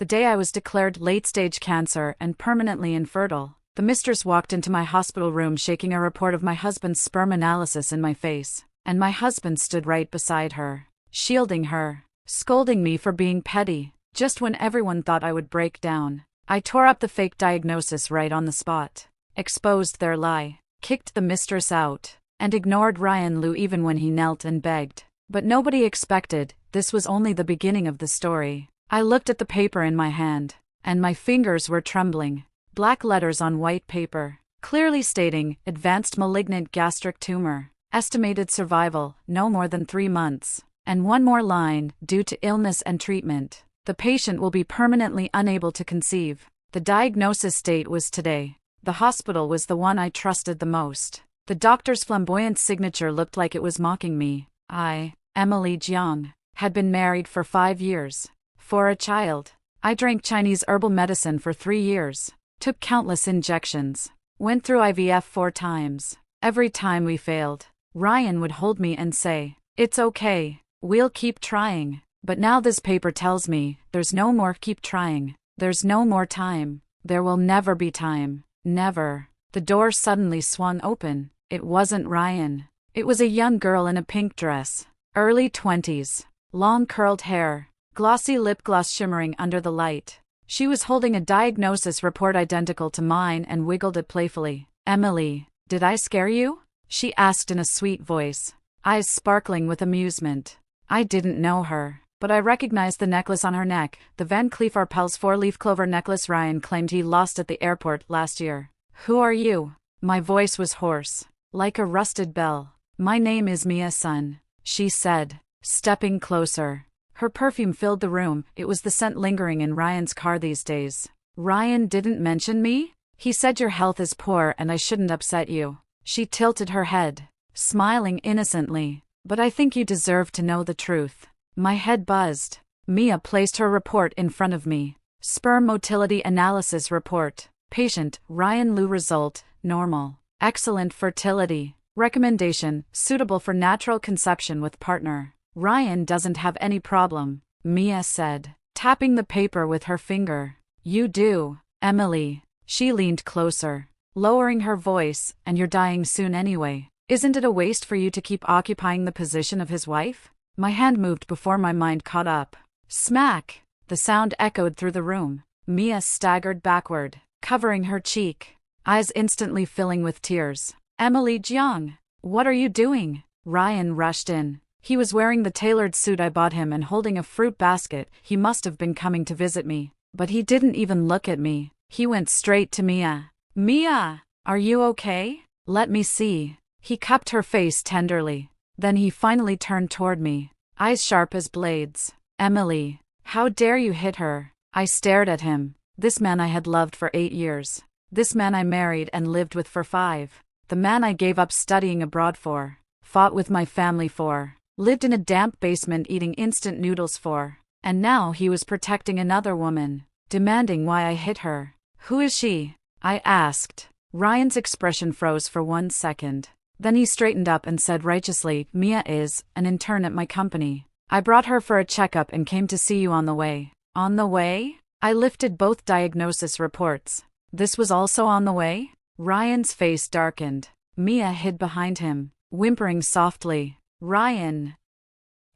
the day I was declared late-stage cancer and permanently infertile. The mistress walked into my hospital room shaking a report of my husband's sperm analysis in my face, and my husband stood right beside her, shielding her, scolding me for being petty. Just when everyone thought I would break down, I tore up the fake diagnosis right on the spot, exposed their lie, kicked the mistress out, and ignored Ryan Liu even when he knelt and begged. But nobody expected this was only the beginning of the story. I looked at the paper in my hand, and my fingers were trembling. Black letters on white paper, clearly stating, advanced malignant gastric tumor, estimated survival, no more than 3 months. And one more line, due to illness and treatment, the patient will be permanently unable to conceive. The diagnosis date was today. The hospital was the one I trusted the most. The doctor's flamboyant signature looked like it was mocking me. I, Emily Jiang, had been married for 5 years. For a child. I drank Chinese herbal medicine for 3 years. Took countless injections. Went through IVF 4 times. Every time we failed, Ryan would hold me and say, "It's okay. We'll keep trying." But now this paper tells me, there's no more keep trying. There's no more time. There will never be time. Never. The door suddenly swung open. It wasn't Ryan. It was a young girl in a pink dress. Early 20s. Long curled hair. Glossy lip gloss shimmering under the light. She was holding a diagnosis report identical to mine and wiggled it playfully. "Emily, did I scare you?" she asked in a sweet voice, eyes sparkling with amusement. I didn't know her, but I recognized the necklace on her neck, the Van Cleef Arpels 4-leaf clover necklace Ryan claimed he lost at the airport last year. "Who are you?" My voice was hoarse, like a rusted bell. "My name is Mia Sun," she said, stepping closer. Her perfume filled the room. It was the scent lingering in Ryan's car these days. "Ryan didn't mention me? He said your health is poor and I shouldn't upset you." She tilted her head, smiling innocently. "But I think you deserve to know the truth." My head buzzed. Mia placed her report in front of me. Sperm motility analysis report. Patient, Ryan Liu. Result, normal. Excellent fertility. Recommendation, suitable for natural conception with partner. "Ryan doesn't have any problem," Mia said, tapping the paper with her finger. "You do, Emily." She leaned closer, lowering her voice, "and you're dying soon anyway. Isn't it a waste for you to keep occupying the position of his wife?" My hand moved before my mind caught up. Smack! The sound echoed through the room. Mia staggered backward, covering her cheek, eyes instantly filling with tears. "Emily Jiang, what are you doing?" Ryan rushed in. He was wearing the tailored suit I bought him and holding a fruit basket. He must have been coming to visit me. But he didn't even look at me. He went straight to Mia. "Mia, are you okay? Let me see." He cupped her face tenderly. Then he finally turned toward me, eyes sharp as blades. "Emily, how dare you hit her?" I stared at him. This man I had loved for 8 years. This man I married and lived with for 5. The man I gave up studying abroad for. Fought with my family for. Lived in a damp basement eating instant noodles for. And now he was protecting another woman, demanding why I hit her. "Who is she?" I asked. Ryan's expression froze for 1 second. Then he straightened up and said righteously, "Mia is an intern at my company. I brought her for a checkup and came to see you on the way." "On the way?" I lifted both diagnosis reports. "This was also on the way?" Ryan's face darkened. Mia hid behind him, whimpering softly. "Ryan,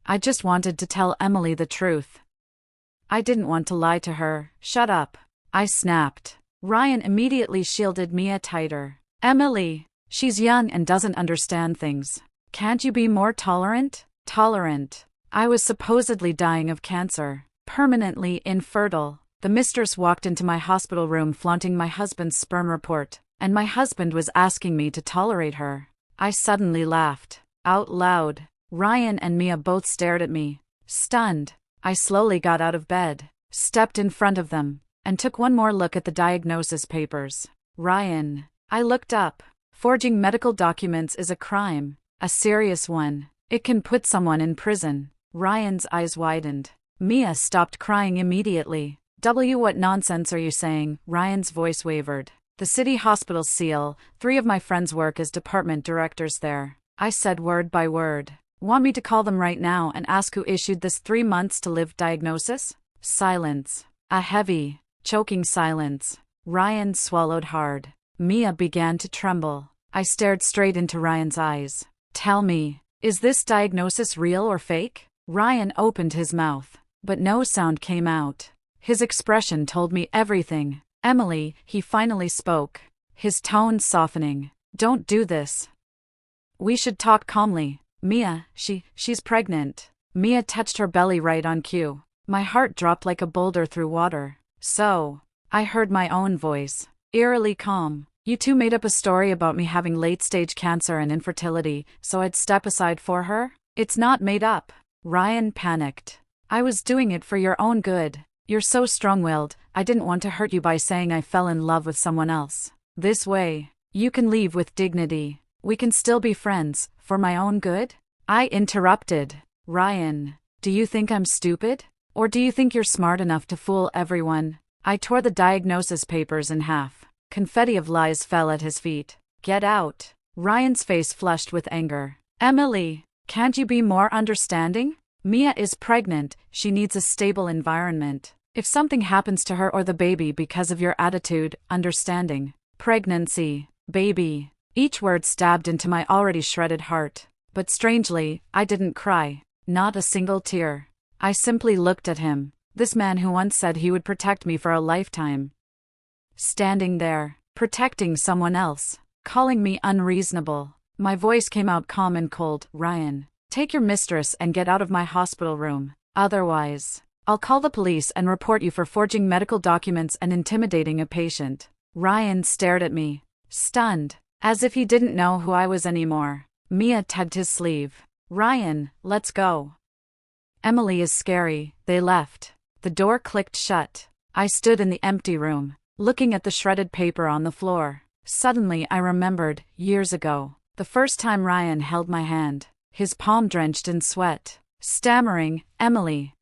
I just wanted to tell Emily the truth. I didn't want to lie to her." "Shut up," I snapped. Ryan immediately shielded Mia tighter. "Emily, she's young and doesn't understand things. Can't you be more tolerant?" Tolerant? I was supposedly dying of cancer, permanently infertile. The mistress walked into my hospital room flaunting my husband's sperm report, and my husband was asking me to tolerate her. I suddenly laughed. Out loud. Ryan and Mia both stared at me, stunned. I slowly got out of bed, stepped in front of them, and took one more look at the diagnosis papers. "Ryan." I looked up. "Forging medical documents is a crime. A serious one. It can put someone in prison." Ryan's eyes widened. Mia stopped crying immediately. What nonsense are you saying?" Ryan's voice wavered. "The city hospital seal. 3 of my friends work as department directors there." I said word by word. "Want me to call them right now and ask who issued this 3 months to live diagnosis?" Silence. A heavy, choking silence. Ryan swallowed hard. Mia began to tremble. I stared straight into Ryan's eyes. Tell me, is this diagnosis real or fake? Ryan opened his mouth, but no sound came out. His expression told me everything. Emily, he finally spoke, his tone softening. Don't do this. We should talk calmly. Mia, she's pregnant. Mia touched her belly right on cue. My heart dropped like a boulder through water. So, I heard my own voice, eerily calm. You two made up a story about me having late-stage cancer and infertility, so I'd step aside for her? It's not made up. Ryan panicked. I was doing it for your own good. You're so strong-willed, I didn't want to hurt you by saying I fell in love with someone else. This way, you can leave with dignity. We can still be friends, for my own good? I interrupted. Ryan, do you think I'm stupid? Or do you think you're smart enough to fool everyone? I tore the diagnosis papers in half. Confetti of lies fell at his feet. Get out. Ryan's face flushed with anger. Emily, can't you be more understanding? Mia is pregnant, she needs a stable environment. If something happens to her or the baby because of your attitude, understanding. Pregnancy, baby. Each word stabbed into my already shredded heart. But strangely, I didn't cry. Not a single tear. I simply looked at him, this man who once said he would protect me for a lifetime. Standing there, protecting someone else, calling me unreasonable. My voice came out calm and cold. Ryan, take your mistress and get out of my hospital room. Otherwise, I'll call the police and report you for forging medical documents and intimidating a patient. Ryan stared at me, stunned, as if he didn't know who I was anymore. Mia tugged his sleeve. Ryan, let's go. Emily is scary. They left. The door clicked shut. I stood in the empty room, looking at the shredded paper on the floor. Suddenly I remembered, years ago, the first time Ryan held my hand, his palm drenched in sweat, stammering, Emily,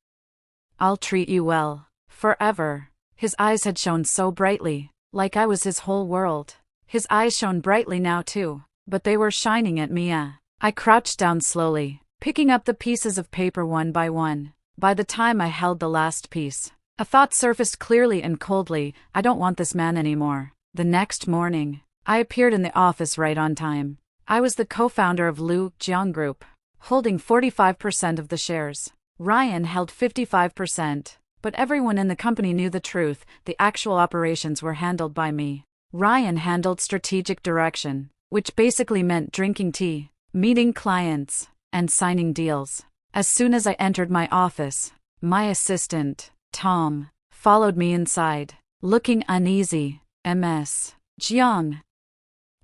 I'll treat you well, forever. His eyes had shone so brightly, like I was his whole world. His eyes shone brightly now too, but they were shining at Mia. I crouched down slowly, picking up the pieces of paper one by one. By the time I held the last piece, a thought surfaced clearly and coldly. I don't want this man anymore. The next morning, I appeared in the office right on time. I was the co-founder of Lu Jiang Group, holding 45% of the shares. Ryan held 55%, but everyone in the company knew the truth. The actual operations were handled by me. Ryan handled strategic direction, which basically meant drinking tea, meeting clients, and signing deals. As soon as I entered my office, my assistant, Tom, followed me inside, looking uneasy. Ms. Jiang.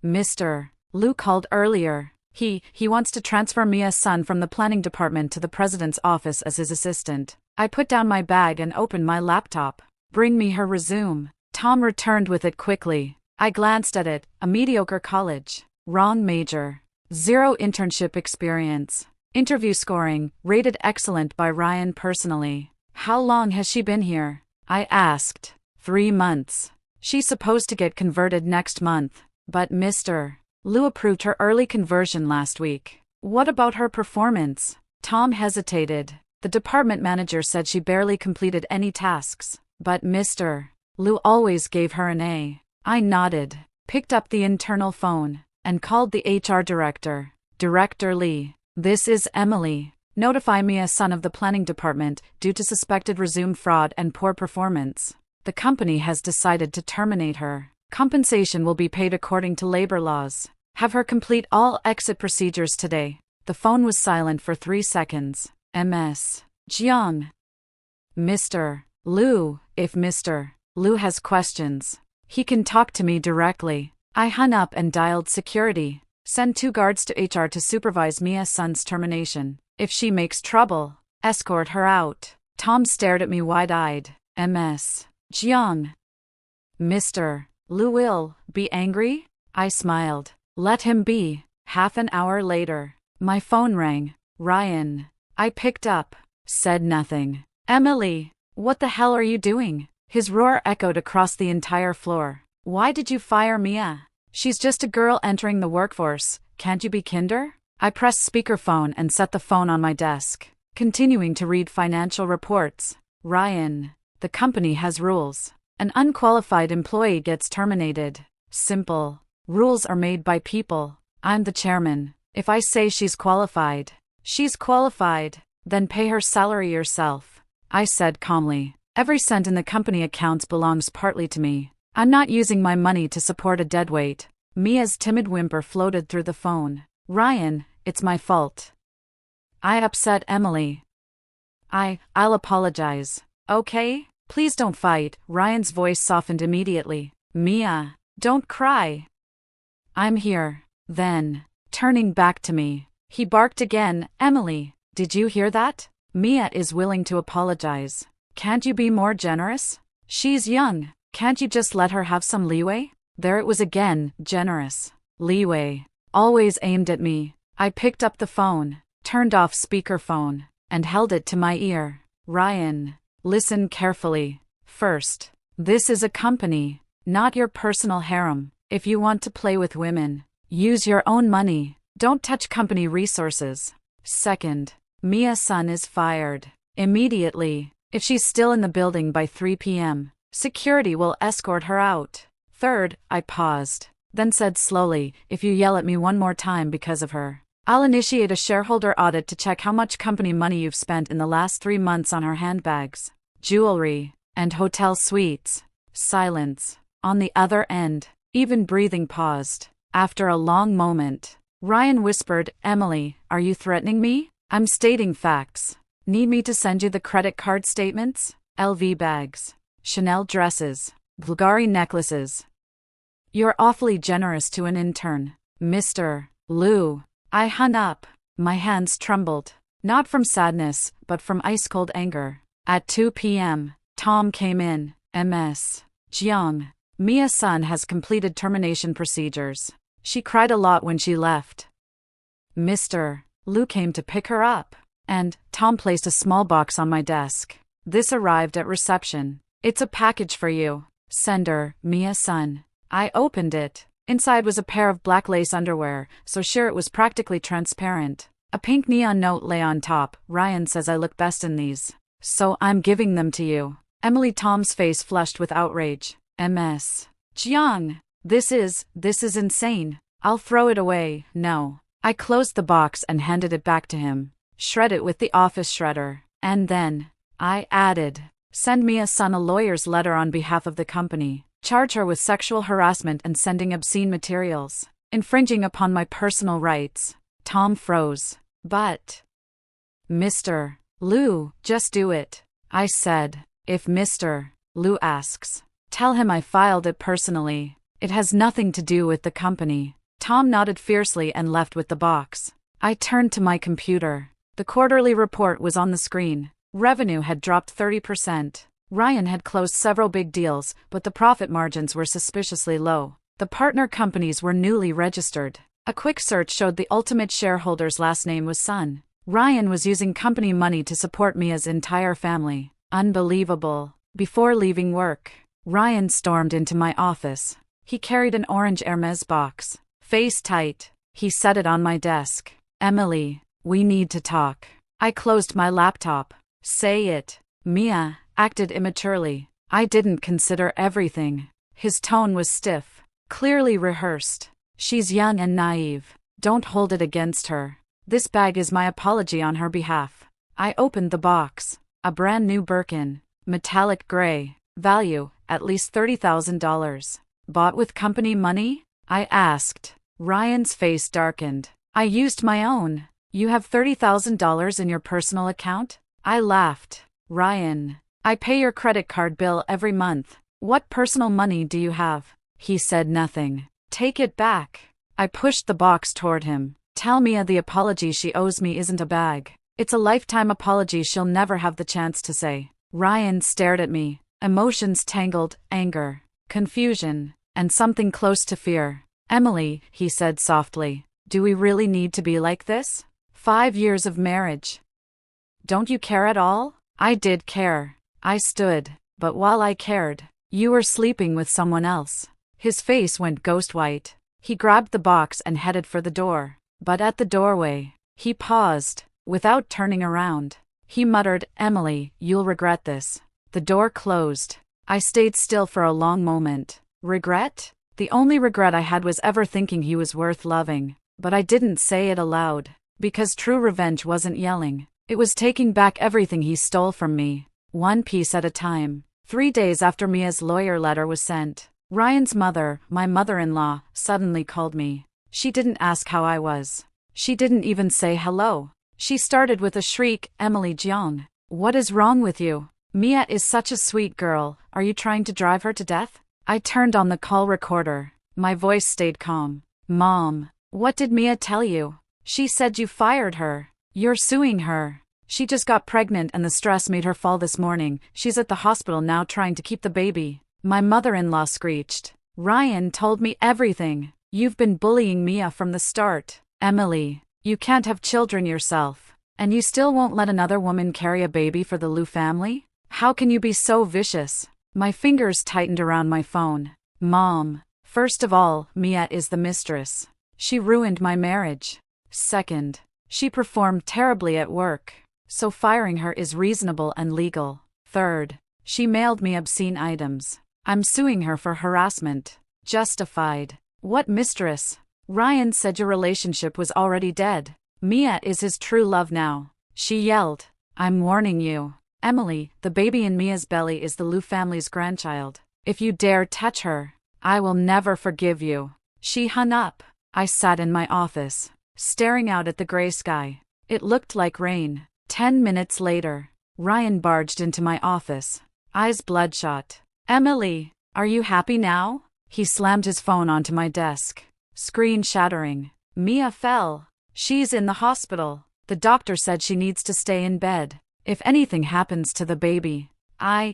Mr. Lu called earlier. He wants to transfer Mia's son from the planning department to the president's office as his assistant. I put down my bag and opened my laptop. Bring me her resume. Tom returned with it quickly. I glanced at it. A mediocre college. Wrong major. 0 internship experience. Interview scoring, rated excellent by Ryan personally. How long has she been here? I asked. 3 months. She's supposed to get converted next month. But Mr. Lu approved her early conversion last week. What about her performance? Tom hesitated. The department manager said she barely completed any tasks. But Mr. Lu always gave her an A. I nodded, picked up the internal phone, and called the HR director. Director Lee. This is Emily. Notify me as son of the planning department due to suspected resume fraud and poor performance. The company has decided to terminate her. Compensation will be paid according to labor laws. Have her complete all exit procedures today. The phone was silent for 3 seconds. Ms. Jiang. Mr. Lu, if Mr. Lu has questions, he can talk to me directly. I hung up and dialed security. Send 2 guards to HR to supervise Mia's son's termination. If she makes trouble, escort her out. Tom stared at me wide-eyed. Ms. Jiang. Mr. Lu will be angry? I smiled. Let him be. Half an hour later, my phone rang. Ryan. I picked up. Said nothing. Emily, what the hell are you doing? His roar echoed across the entire floor. Why did you fire Mia? She's just a girl entering the workforce. Can't you be kinder? I pressed speakerphone and set the phone on my desk, continuing to read financial reports. Ryan. The company has rules. An unqualified employee gets terminated. Simple. Rules are made by people. I'm the chairman. If I say she's qualified, she's qualified. Then pay her salary yourself, I said calmly. Every cent in the company accounts belongs partly to me. I'm not using my money to support a deadweight. Mia's timid whimper floated through the phone. Ryan, it's my fault. I upset Emily. I'll apologize. Okay? Please don't fight. Ryan's voice softened immediately. Mia, don't cry. I'm here. Then, turning back to me, he barked again. Emily, did you hear that? Mia is willing to apologize. Can't you be more generous? She's young. Can't you just let her have some leeway? There it was again, generous. Leeway. Always aimed at me. I picked up the phone, turned off speakerphone, and held it to my ear. Ryan, listen carefully. First, this is a company, not your personal harem. If you want to play with women, use your own money. Don't touch company resources. Second, Mia's son is fired. Immediately. If she's still in the building by 3 p.m., security will escort her out. Third, I paused, then said slowly, if you yell at me one more time because of her, I'll initiate a shareholder audit to check how much company money you've spent in the last 3 months on her handbags, jewelry, and hotel suites. Silence. On the other end, even breathing paused. After a long moment, Ryan whispered, Emily, are you threatening me? I'm stating facts. Need me to send you the credit card statements? LV bags, Chanel dresses, Bulgari necklaces. You're awfully generous to an intern, Mr. Lou. I hung up. My hands trembled. Not from sadness, but from ice-cold anger. At 2 p.m., Tom came in. Ms. Jiang, Mia's son has completed termination procedures. She cried a lot when she left. Mr. Lou came to pick her up, and Tom placed a small box on my desk. This arrived at reception. It's a package for you. Sender, Mia's son. I opened it. Inside was a pair of black lace underwear, so sure it was practically transparent. A pink neon note lay on top. Ryan says I look best in these, so I'm giving them to you. Emily. Tom's face flushed with outrage. Ms. Jiang, this is insane. I'll throw it away. No. I closed the box and handed it back to him. Shred it with the office shredder. And then, I added, send Mia's son a lawyer's letter on behalf of the company. Charge her with sexual harassment and sending obscene materials, infringing upon my personal rights. Tom froze. But, Mr. Lou, just do it. I said, if Mr. Lou asks, tell him I filed it personally. It has nothing to do with the company. Tom nodded fiercely and left with the box. I turned to my computer. The quarterly report was on the screen. Revenue had dropped 30%. Ryan had closed several big deals, but the profit margins were suspiciously low. The partner companies were newly registered. A quick search showed the ultimate shareholder's last name was Sun. Ryan was using company money to support Mia's entire family. Unbelievable. Before leaving work, Ryan stormed into my office. He carried an orange Hermes box. Face tight, he set it on my desk. Emily, we need to talk. I closed my laptop. Say it. Mia acted immaturely. I didn't consider everything. His tone was stiff, clearly rehearsed. She's young and naive. Don't hold it against her. This bag is my apology on her behalf. I opened the box. A brand new Birkin, metallic gray, value, at least $30,000. Bought with company money? I asked. Ryan's face darkened. I used my own. You have $30,000 in your personal account? I laughed. Ryan, I pay your credit card bill every month. What personal money do you have? He said nothing. Take it back. I pushed the box toward him. Tell Mia the apology she owes me isn't a bag. It's a lifetime apology she'll never have the chance to say. Ryan stared at me. Emotions tangled, anger, confusion, and something close to fear. Emily, he said softly, do we really need to be like this? 5 years of marriage. Don't you care at all? I did care. I stood, but while I cared, you were sleeping with someone else. His face went ghost white. He grabbed the box and headed for the door. But at the doorway, he paused. Without turning around, he muttered, Emily, you'll regret this. The door closed. I stayed still for a long moment. Regret? The only regret I had was ever thinking he was worth loving. But I didn't say it aloud. Because true revenge wasn't yelling. It was taking back everything he stole from me. One piece at a time. 3 days after Mia's lawyer letter was sent, Ryan's mother, my mother-in-law, suddenly called me. She didn't ask how I was. She didn't even say hello. She started with a shriek, "Emily Jeong, what is wrong with you? Mia is such a sweet girl, are you trying to drive her to death?" I turned on the call recorder. My voice stayed calm. "Mom, what did Mia tell you? She said you fired her. You're suing her. She just got pregnant and the stress made her fall this morning. She's at the hospital now trying to keep the baby." My mother-in-law screeched. "Ryan told me everything. You've been bullying Mia from the start. Emily, you can't have children yourself. And you still won't let another woman carry a baby for the Liu family? How can you be so vicious?" My fingers tightened around my phone. "Mom, first of all, Mia is the mistress. She ruined my marriage. Second, she performed terribly at work. So firing her is reasonable and legal. Third, she mailed me obscene items. I'm suing her for harassment. Justified." "What mistress? Ryan said your relationship was already dead. Mia is his true love now," she yelled. "I'm warning you. Emily, the baby in Mia's belly is the Liu family's grandchild. If you dare touch her, I will never forgive you." She hung up. I sat in my office, staring out at the gray sky. It looked like rain. 10 minutes later, Ryan barged into my office, eyes bloodshot. "Emily, are you happy now?" He slammed his phone onto my desk, screen shattering. "Mia fell. She's in the hospital. The doctor said she needs to stay in bed. If anything happens to the baby,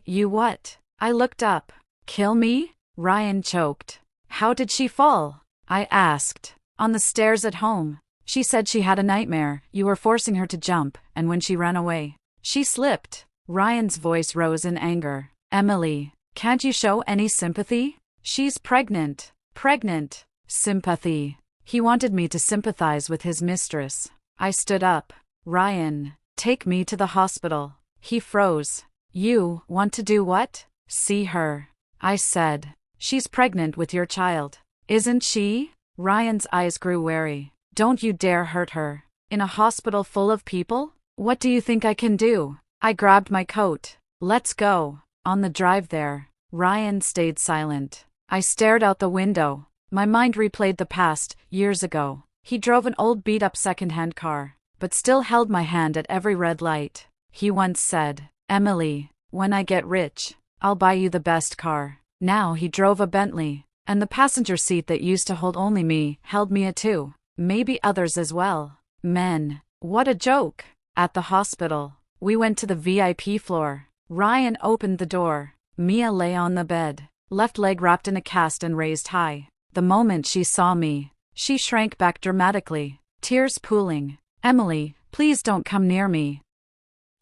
you what?" I looked up. "Kill me?" Ryan choked. "How did she fall?" I asked. "On the stairs at home. She said she had a nightmare. You were forcing her to jump, and when she ran away, she slipped." Ryan's voice rose in anger. "Emily, can't you show any sympathy? She's pregnant." Pregnant. Sympathy. He wanted me to sympathize with his mistress. I stood up. "Ryan, take me to the hospital." He froze. "You want to do what?" "See her," I said. "She's pregnant with your child, isn't she?" Ryan's eyes grew wary. "Don't you dare hurt her. In a hospital full of people? What do you think I can do?" I grabbed my coat. "Let's go." On the drive there, Ryan stayed silent. I stared out the window. My mind replayed the past, years ago. He drove an old beat-up second-hand car, but still held my hand at every red light. He once said, "Emily, when I get rich, I'll buy you the best car." Now he drove a Bentley, and the passenger seat that used to hold only me held Mia too. Maybe others as well. Men. What a joke. At the hospital, we went to the VIP floor. Ryan opened the door. Mia lay on the bed, left leg wrapped in a cast and raised high. The moment she saw me, she shrank back dramatically, tears pooling. "Emily, please don't come near me."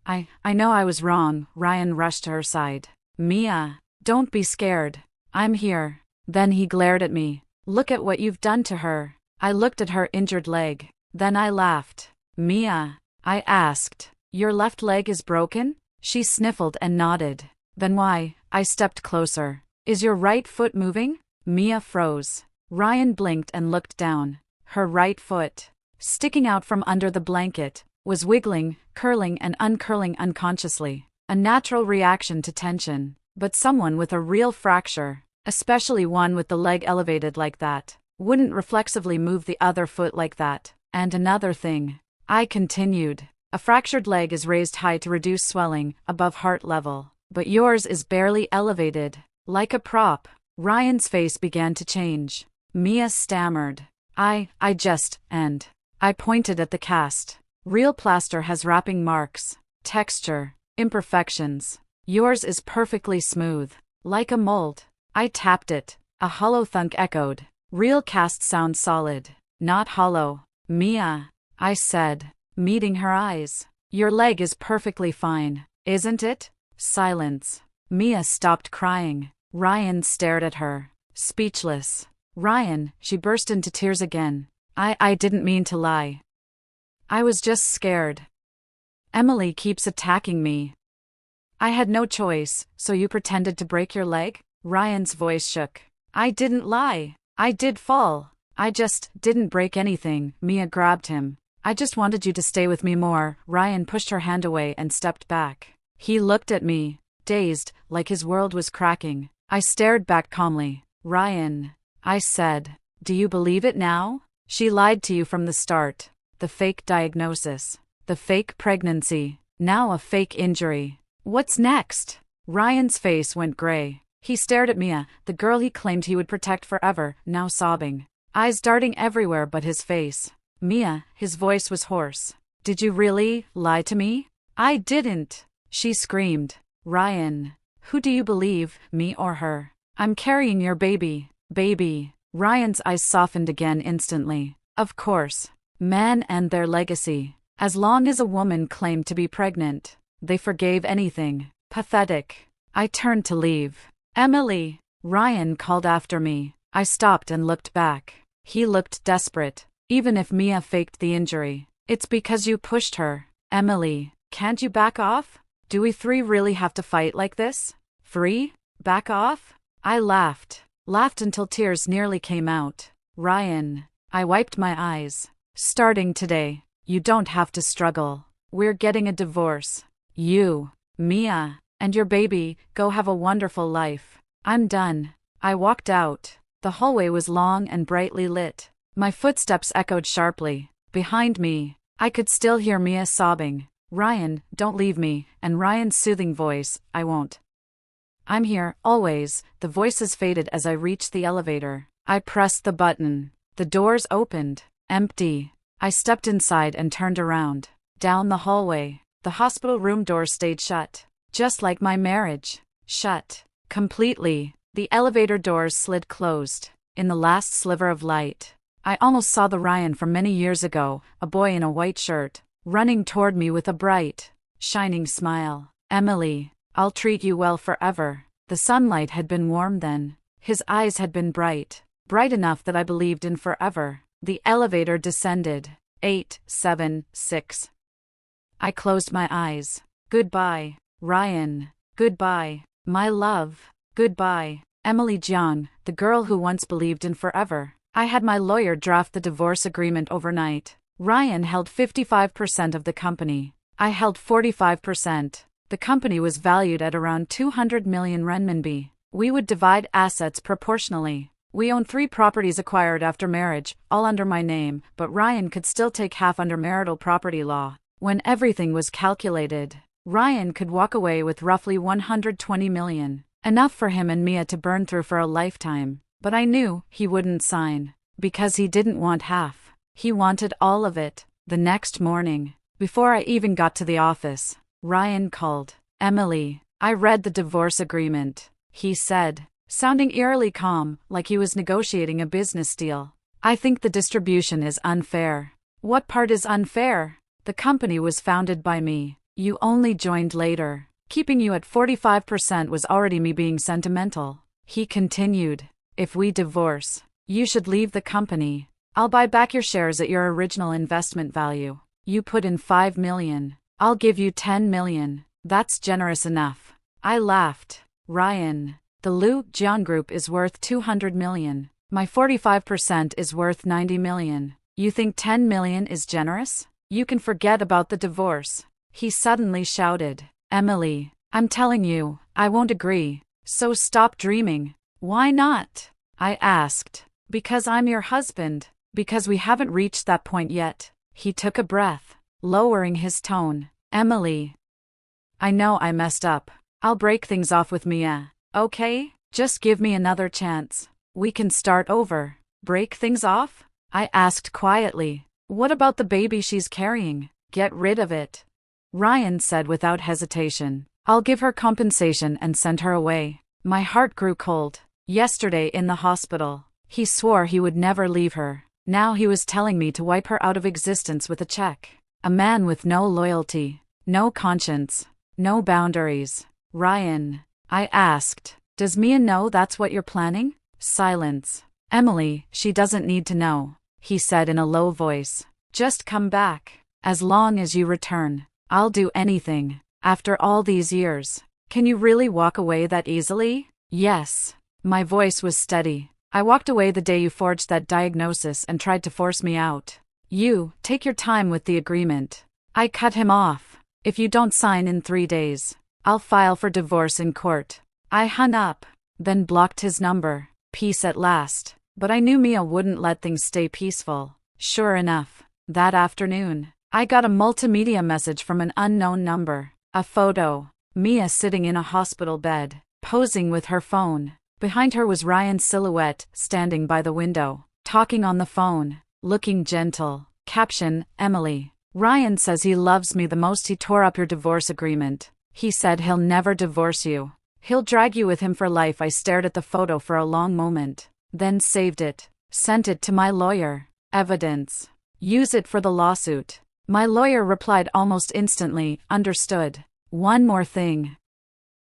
I know I was wrong." Ryan rushed to her side. "Mia, don't be scared. I'm here." Then he glared at me. "Look at what you've done to her." I looked at her injured leg. Then I laughed. "Mia," I asked, "your left leg is broken?" She sniffled and nodded. "Then why?" I stepped closer. "Is your right foot moving?" Mia froze. Ryan blinked and looked down. Her right foot, sticking out from under the blanket, was wiggling, curling and uncurling unconsciously. A natural reaction to tension. But someone with a real fracture, especially one with the leg elevated like that, wouldn't reflexively move the other foot like that. "And another thing," I continued. "A fractured leg is raised high to reduce swelling, above heart level. But yours is barely elevated. Like a prop." Ryan's face began to change. Mia stammered. I pointed at the cast. "Real plaster has wrapping marks, texture, imperfections. Yours is perfectly smooth, like a mold." I tapped it. A hollow thunk echoed. "Real cast sounds solid, not hollow." "Mia," I said, meeting her eyes, "your leg is perfectly fine, isn't it?" Silence. Mia stopped crying. Ryan stared at her, speechless. "Ryan," she burst into tears again. I didn't mean to lie. I was just scared. Emily keeps attacking me." I had no choice, so you pretended to break your leg? Ryan's voice shook. I didn't lie. I did fall. I just didn't break anything. Mia grabbed him. I just wanted you to stay with me more. Ryan pushed her hand away and stepped back. He looked at me, dazed, like his world was cracking. I stared back calmly. Ryan, I said, do you believe it now? She lied to you from the start. The fake diagnosis. The fake pregnancy. Now a fake injury. What's next? Ryan's face went gray. He stared at Mia, the girl he claimed he would protect forever, now sobbing. Eyes darting everywhere but his face. Mia, his voice was hoarse. Did you really lie to me? I didn't, she screamed. Ryan, who do you believe, me or her? I'm carrying your baby. Baby. Ryan's eyes softened again instantly. Of course. Men and their legacy. As long as a woman claimed to be pregnant, they forgave anything. Pathetic. I turned to leave. Emily, Ryan called after me. I stopped and looked back. He looked desperate. Even if Mia faked the injury, it's because you pushed her. Emily, can't you back off? Do we three really have to fight like this? Free? Back off? I laughed until tears nearly came out. Ryan, I wiped my eyes. Starting today, you don't have to struggle. We're getting a divorce. You, Mia, and your baby, go have a wonderful life. I'm done. I walked out. The hallway was long and brightly lit. My footsteps echoed sharply. Behind me, I could still hear Mia sobbing. Ryan, don't leave me, and Ryan's soothing voice, I won't. I'm here, always. The voices faded as I reached the elevator. I pressed the button. The doors opened. Empty. I stepped inside and turned around. Down the hallway, the hospital room door stayed shut. Just like my marriage. Shut. Completely. The elevator doors slid closed. In the last sliver of light, I almost saw the Ryan from many years ago, a boy in a white shirt, running toward me with a bright, shining smile. Emily, I'll treat you well forever. The sunlight had been warm then. His eyes had been bright enough that I believed in forever. The elevator descended. 8, 7, 6. I closed my eyes. Goodbye, Ryan. Goodbye, my love. Goodbye, Emily Jiang, the girl who once believed in forever. I had my lawyer draft the divorce agreement overnight. Ryan held 55% of the company. I held 45%. The company was valued at around 200 million renminbi. We would divide assets proportionally. We own 3 properties acquired after marriage, all under my name, but Ryan could still take half under marital property law. When everything was calculated, Ryan could walk away with roughly 120 million. Enough for him and Mia to burn through for a lifetime. But I knew he wouldn't sign. Because he didn't want half. He wanted all of it. The next morning, before I even got to the office, Ryan called. Emily, I read the divorce agreement, he said, sounding eerily calm, like he was negotiating a business deal. I think the distribution is unfair. What part is unfair? The company was founded by me. You only joined later. Keeping you at 45% was already me being sentimental. He continued. If we divorce, you should leave the company. I'll buy back your shares at your original investment value. You put in 5 million. I'll give you 10 million. That's generous enough. I laughed. Ryan, the Liu Jian Group is worth 200 million. My 45% is worth 90 million. You think 10 million is generous? You can forget about the divorce. He suddenly shouted. Emily, I'm telling you, I won't agree. So stop dreaming. Why not? I asked. Because I'm your husband. Because we haven't reached that point yet. He took a breath, lowering his tone. Emily, I know I messed up. I'll break things off with Mia. Okay? Just give me another chance. We can start over. Break things off? I asked quietly. What about the baby she's carrying? Get rid of it. Ryan said without hesitation. I'll give her compensation and send her away. My heart grew cold. Yesterday in the hospital, he swore he would never leave her. Now he was telling me to wipe her out of existence with a check. A man with no loyalty, no conscience, no boundaries. Ryan, I asked, does Mia know that's what you're planning? Silence. Emily, she doesn't need to know, he said in a low voice. Just come back. As long as you return, I'll do anything. After all these years, Can you really walk away that easily? Yes. My voice was steady. I walked away the day you forged that diagnosis and tried to force me out. You, take your time with the agreement. I cut him off. If you don't sign in 3 days, I'll file for divorce in court. I hung up, then blocked his number. Peace at last. But I knew Mia wouldn't let things stay peaceful. Sure enough, that afternoon, I got a multimedia message from an unknown number. A photo. Mia sitting in a hospital bed, posing with her phone. Behind her was Ryan's silhouette, standing by the window, talking on the phone, looking gentle. Caption, Emily. Ryan says he loves me the most. He tore up your divorce agreement. He said he'll never divorce you. He'll drag you with him for life. I stared at the photo for a long moment, then saved it, sent it to my lawyer. Evidence. Use it for the lawsuit. My lawyer replied almost instantly, understood. One more thing.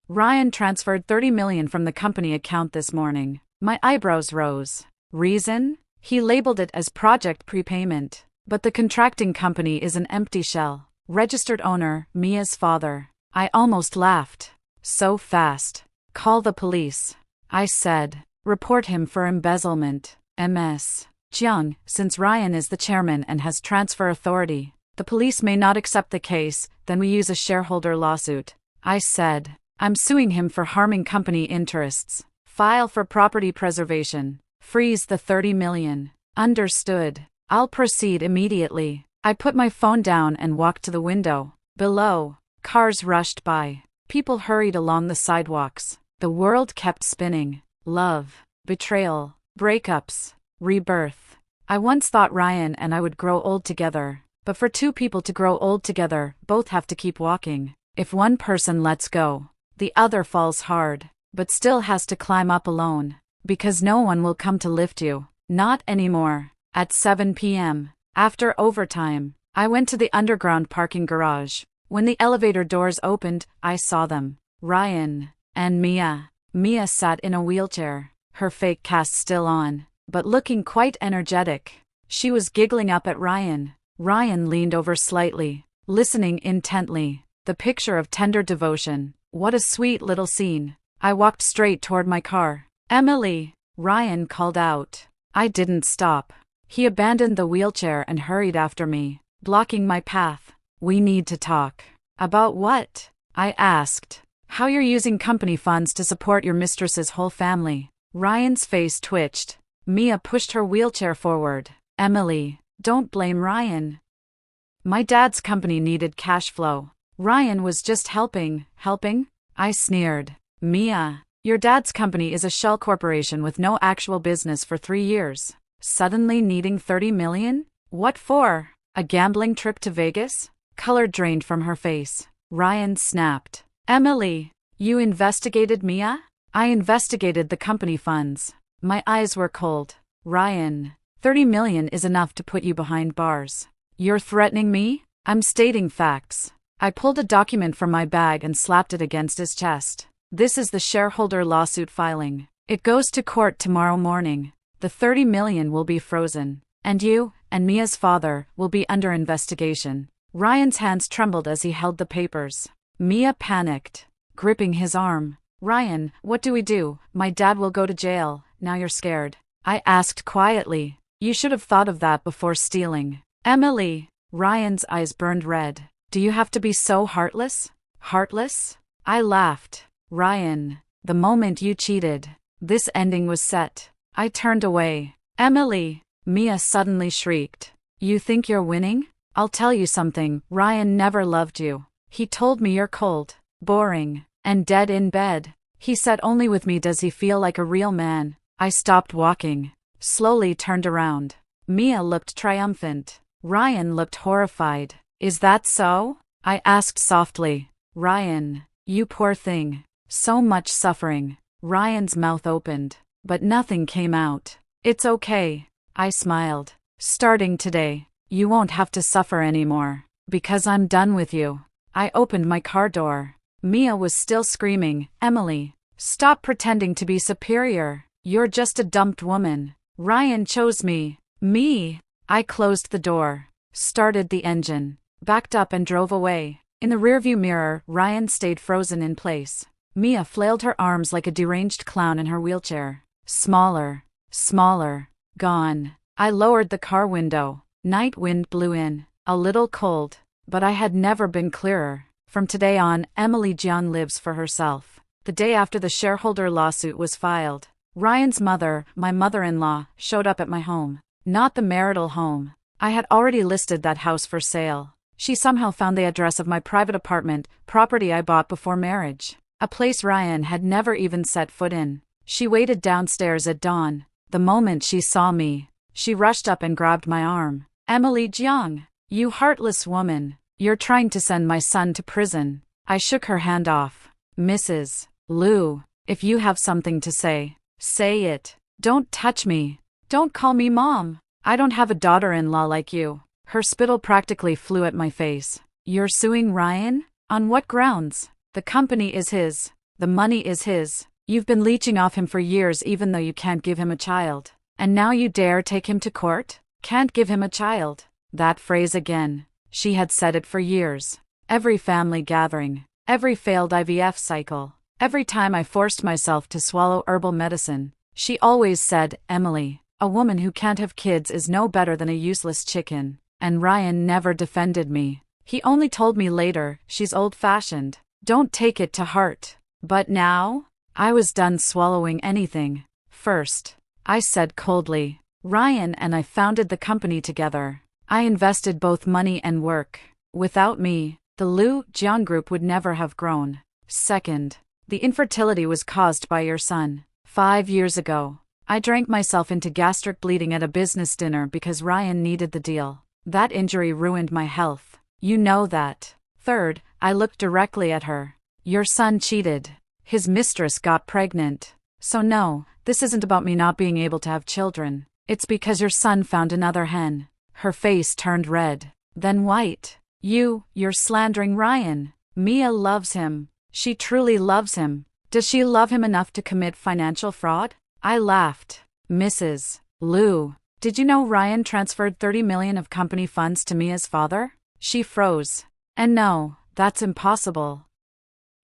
Ryan transferred $30 million from the company account this morning. My eyebrows rose. Reason? He labeled it as project prepayment. But the contracting company is an empty shell. Registered owner, Mia's father. I almost laughed. So fast. Call the police. I said. Report him for embezzlement. MS. Jiang, since Ryan is the chairman and has transfer authority, the police may not accept the case, then we use a shareholder lawsuit. I said. I'm suing him for harming company interests. File for property preservation. Freeze the $30 million. Understood. I'll proceed immediately. I put my phone down and walked to the window. Below, cars rushed by. People hurried along the sidewalks. The world kept spinning. Love, betrayal, breakups, rebirth. I once thought Ryan and I would grow old together. But for two people to grow old together, both have to keep walking. If one person lets go, the other falls hard, but still has to climb up alone. Because no one will come to lift you. Not anymore. At 7 p.m., after overtime, I went to the underground parking garage. When the elevator doors opened, I saw them. Ryan and Mia. Mia sat in a wheelchair, her fake cast still on, but looking quite energetic. She was giggling up at Ryan. Ryan leaned over slightly, listening intently. The picture of tender devotion. What a sweet little scene. I walked straight toward my car. Emily, Ryan called out. I didn't stop. He abandoned the wheelchair and hurried after me, blocking my path. We need to talk. About what? I asked. How you're using company funds to support your mistress's whole family. Ryan's face twitched. Mia pushed her wheelchair forward. Emily, don't blame Ryan. My dad's company needed cash flow. Ryan was just helping. I sneered. Mia, your dad's company is a shell corporation with no actual business for 3 years. Suddenly needing $30 million? What for? A gambling trip to Vegas? Color drained from her face. Ryan snapped. Emily, you investigated Mia? I investigated the company funds. My eyes were cold. Ryan, $30 million is enough to put you behind bars. You're threatening me? I'm stating facts. I pulled a document from my bag and slapped it against his chest. This is the shareholder lawsuit filing. It goes to court tomorrow morning. The $30 million will be frozen. And you, and Mia's father, will be under investigation. Ryan's hands trembled as he held the papers. Mia panicked, gripping his arm. Ryan, what do we do? My dad will go to jail. Now you're scared. I asked quietly. You should have thought of that before stealing. Emily. Ryan's eyes burned red. Do you have to be so heartless? Heartless? I laughed. Ryan, the moment you cheated, this ending was set. I turned away. Emily, Mia suddenly shrieked. You think you're winning? I'll tell you something, Ryan never loved you. He told me you're cold, boring, and dead in bed. He said only with me does he feel like a real man. I stopped walking, slowly turned around. Mia looked triumphant. Ryan looked horrified. Is that so? I asked softly. Ryan, you poor thing. So much suffering. Ryan's mouth opened, but nothing came out. It's okay. I smiled. Starting today, you won't have to suffer anymore, because I'm done with you. I opened my car door. Mia was still screaming, Emily, stop pretending to be superior. You're just a dumped woman. Ryan chose me. Me. I closed the door, started the engine, backed up and drove away. In the rearview mirror, Ryan stayed frozen in place. Mia flailed her arms like a deranged clown in her wheelchair. Smaller, smaller, gone. I lowered the car window. Night wind blew in, a little cold, but I had never been clearer. From today on, Emily Jiang lives for herself. The day after the shareholder lawsuit was filed, Ryan's mother, my mother-in-law, showed up at my home. Not the marital home. I had already listed that house for sale. She somehow found the address of my private apartment, property I bought before marriage. A place Ryan had never even set foot in. She waited downstairs at dawn. The moment she saw me, she rushed up and grabbed my arm. Emily Jiang, you heartless woman. You're trying to send my son to prison. I shook her hand off. Mrs. Liu, if you have something to say, say it. Don't touch me. Don't call me mom. I don't have a daughter-in-law like you. Her spittle practically flew at my face. You're suing Ryan? On what grounds? The company is his. The money is his. You've been leeching off him for years even though you can't give him a child. And now you dare take him to court? Can't give him a child. That phrase again. She had said it for years. Every family gathering. Every failed IVF cycle. Every time I forced myself to swallow herbal medicine. She always said, Emily, a woman who can't have kids is no better than a useless chicken. And Ryan never defended me. He only told me later, she's old-fashioned. Don't take it to heart. But now? I was done swallowing anything. First, I said coldly, Ryan and I founded the company together. I invested both money and work. Without me, the Liu Jiang Group would never have grown. Second, the infertility was caused by your son. 5 years ago, I drank myself into gastric bleeding at a business dinner because Ryan needed the deal. That injury ruined my health. You know that. Third, I looked directly at her. Your son cheated. His mistress got pregnant. So no, this isn't about me not being able to have children. It's because your son found another hen. Her face turned red, then white. You're slandering Ryan. Mia loves him. She truly loves him. Does she love him enough to commit financial fraud? I laughed. Mrs. Liu, did you know Ryan transferred 30 million of company funds to Mia's father? She froze. And no, that's impossible.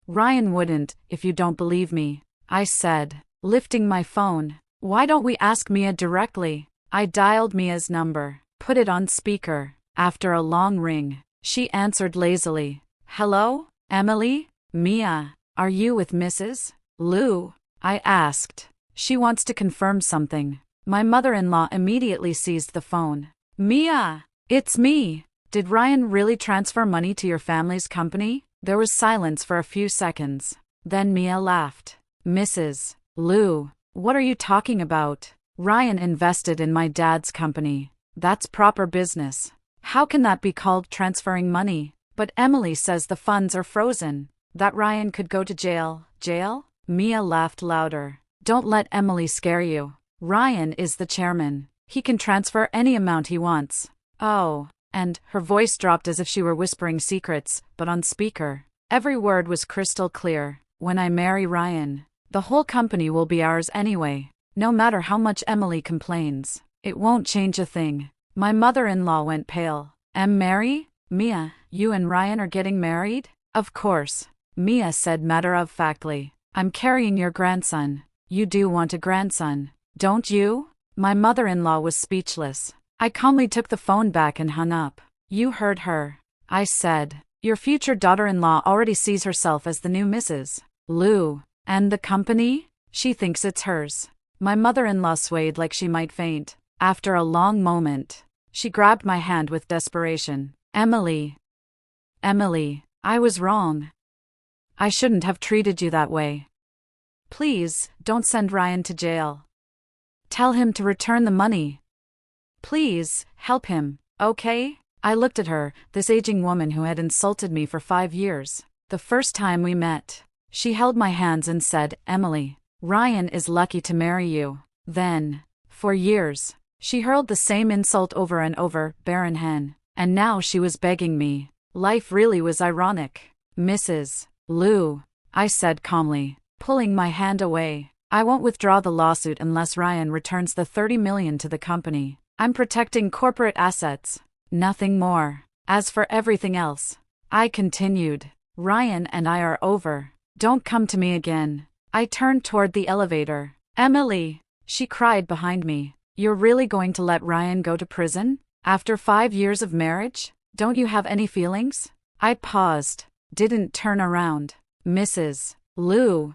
Ryan wouldn't, if you don't believe me, I said, lifting my phone. Why don't we ask Mia directly? I dialed Mia's number, put it on speaker. After a long ring, she answered lazily. Hello, Emily? Mia, are you with Mrs. Liu? I asked. She wants to confirm something. My mother-in-law immediately seized the phone. Mia, it's me. Did Ryan really transfer money to your family's company? There was silence for a few seconds. Then Mia laughed. Mrs. Liu, what are you talking about? Ryan invested in my dad's company. That's proper business. How can that be called transferring money? But Emily says the funds are frozen. That Ryan could go to jail. Jail? Mia laughed louder. Don't let Emily scare you. Ryan is the chairman. He can transfer any amount he wants. Oh. And her voice dropped as if she were whispering secrets, but on speaker. Every word was crystal clear. When I marry Ryan, the whole company will be ours anyway. No matter how much Emily complains, it won't change a thing. My mother-in-law went pale. Mary? Mia, you and Ryan are getting married? Of course. Mia said matter-of-factly. I'm carrying your grandson. You do want a grandson, don't you? My mother-in-law was speechless. I calmly took the phone back and hung up. You heard her. I said, your future daughter-in-law already sees herself as the new Mrs. Liu. And the company? She thinks it's hers. My mother-in-law swayed like she might faint. After a long moment, she grabbed my hand with desperation. Emily, I was wrong. I shouldn't have treated you that way. Please, don't send Ryan to jail. Tell him to return the money. Please, help him, okay? I looked at her, this aging woman who had insulted me for 5 years. The first time we met, she held my hands and said, Emily, Ryan is lucky to marry you. Then, for years, she hurled the same insult over and over, barren hen. And now she was begging me. Life really was ironic. Mrs. Liu, I said calmly, pulling my hand away. I won't withdraw the lawsuit unless Ryan returns the 30 million to the company. I'm protecting corporate assets. Nothing more. As for everything else, I continued. Ryan and I are over. Don't come to me again. I turned toward the elevator. Emily, she cried behind me. You're really going to let Ryan go to prison? After 5 years of marriage? Don't you have any feelings? I paused. Didn't turn around. Mrs. Liu.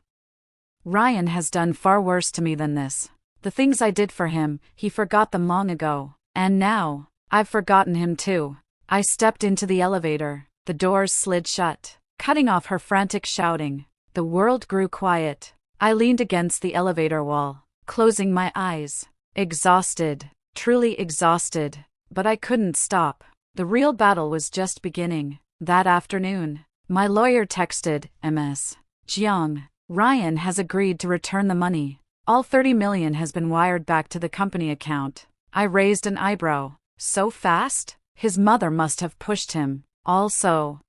Ryan has done far worse to me than this. The things I did for him, he forgot them long ago. And now, I've forgotten him too. I stepped into the elevator. The doors slid shut, cutting off her frantic shouting. The world grew quiet. I leaned against the elevator wall, closing my eyes. Exhausted, truly exhausted. But I couldn't stop. The real battle was just beginning. That afternoon, my lawyer texted, Ms. Jiang, Ryan has agreed to return the money. All 30 million has been wired back to the company account. I raised an eyebrow. So fast? His mother must have pushed him. Also,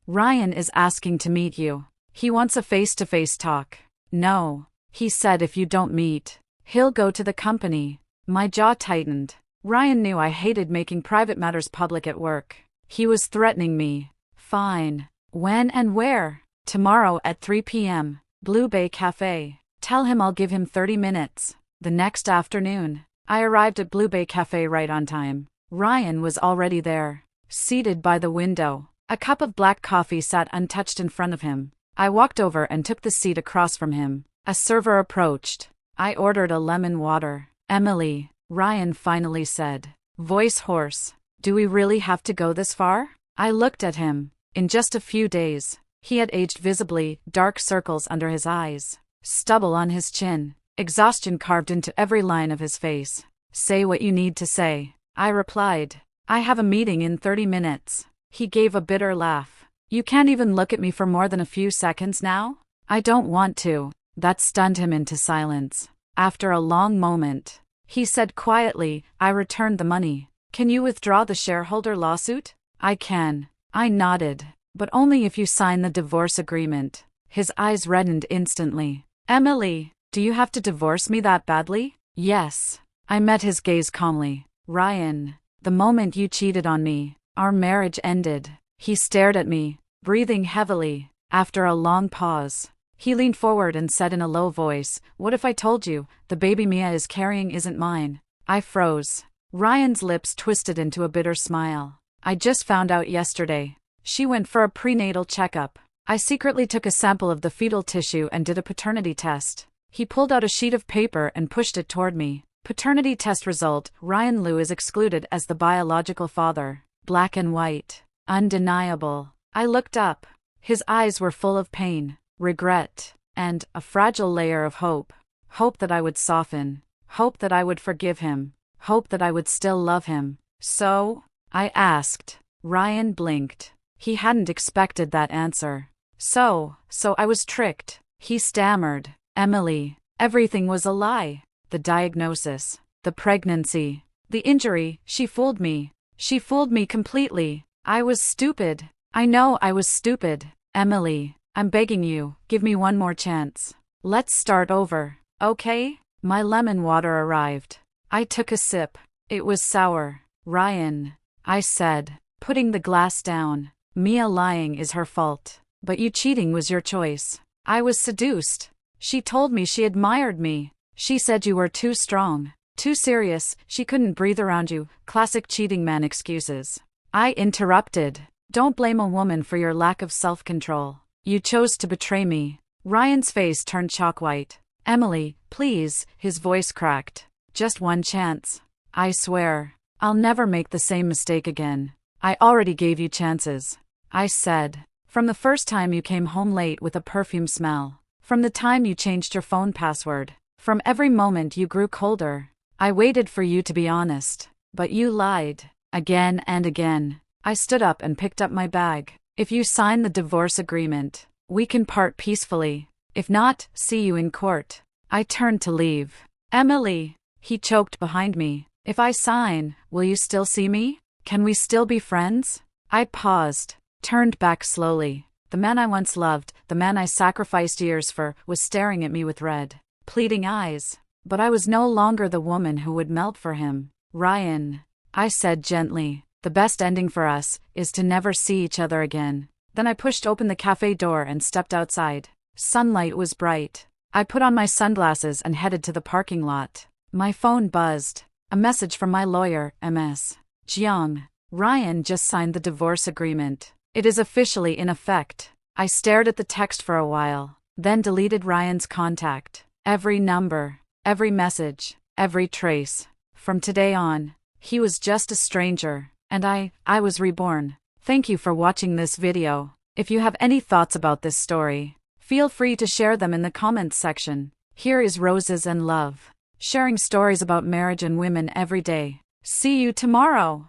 Ryan is asking to meet you. He wants a face-to-face talk. No, he said, if you don't meet, he'll go to the company. My jaw tightened. Ryan knew I hated making private matters public at work. He was threatening me. Fine. When and where? Tomorrow at 3 p.m. Blue Bay Cafe. Tell him I'll give him 30 minutes. The next afternoon, I arrived at Blue Bay Cafe right on time. Ryan was already there, seated by the window. A cup of black coffee sat untouched in front of him. I walked over and took the seat across from him. A server approached. I ordered a lemon water. Emily, Ryan finally said, voice hoarse. Do we really have to go this far? I looked at him. In just a few days, he had aged visibly, dark circles under his eyes, stubble on his chin, exhaustion carved into every line of his face. Say what you need to say, I replied. I have a meeting in 30 minutes. He gave a bitter laugh. You can't even look at me for more than a few seconds now? I don't want to. That stunned him into silence. After a long moment, he said quietly, I returned the money. Can you withdraw the shareholder lawsuit? I can. I nodded. But only if you sign the divorce agreement. His eyes reddened instantly. Emily, do you have to divorce me that badly? Yes. I met his gaze calmly. Ryan, the moment you cheated on me, our marriage ended. He stared at me, breathing heavily. After a long pause, he leaned forward and said in a low voice, what if I told you, the baby Mia is carrying isn't mine? I froze. Ryan's lips twisted into a bitter smile. I just found out yesterday. She went for a prenatal checkup. I secretly took a sample of the fetal tissue and did a paternity test. He pulled out a sheet of paper and pushed it toward me. Paternity test result, Ryan Liu is excluded as the biological father. Black and white. Undeniable. I looked up. His eyes were full of pain, regret, and a fragile layer of hope. Hope that I would soften. Hope that I would forgive him. Hope that I would still love him. So? I asked. Ryan blinked. He hadn't expected that answer. So I was tricked. He stammered. Emily, everything was a lie. The diagnosis, the pregnancy, the injury, she fooled me. She fooled me completely. I was stupid. I know I was stupid. Emily, I'm begging you, give me one more chance. Let's start over, okay? My lemon water arrived. I took a sip. It was sour. Ryan, I said, putting the glass down. Mia lying is her fault, but you cheating was your choice. I was seduced. She told me she admired me. She said you were too strong, too serious, she couldn't breathe around you. Classic cheating man excuses. I interrupted. Don't blame a woman for your lack of self-control. You chose to betray me. Ryan's face turned chalk white. Emily, please, his voice cracked. Just one chance. I swear, I'll never make the same mistake again. I already gave you chances. I said. From the first time you came home late with a perfume smell. From the time you changed your phone password. From every moment you grew colder. I waited for you to be honest. But you lied. Again and again. I stood up and picked up my bag. If you sign the divorce agreement, we can part peacefully. If not, see you in court. I turned to leave. Emily, he choked behind me. If I sign, will you still see me? Can we still be friends? I paused, turned back slowly. The man I once loved, the man I sacrificed years for, was staring at me with red, pleading eyes. But I was no longer the woman who would melt for him. Ryan, I said gently, The best ending for us is to never see each other again. Then I pushed open the cafe door and stepped outside. Sunlight was bright. I put on my sunglasses and headed to the parking lot. My phone buzzed. A message from my lawyer, Ms. Jiang. Ryan just signed the divorce agreement. It is officially in effect. I stared at the text for a while, then deleted Ryan's contact. Every number, every message, every trace. From today on, he was just a stranger, and I was reborn. Thank you for watching this video. If you have any thoughts about this story, feel free to share them in the comments section. Here is Roses and Love, sharing stories about marriage and women every day. See you tomorrow.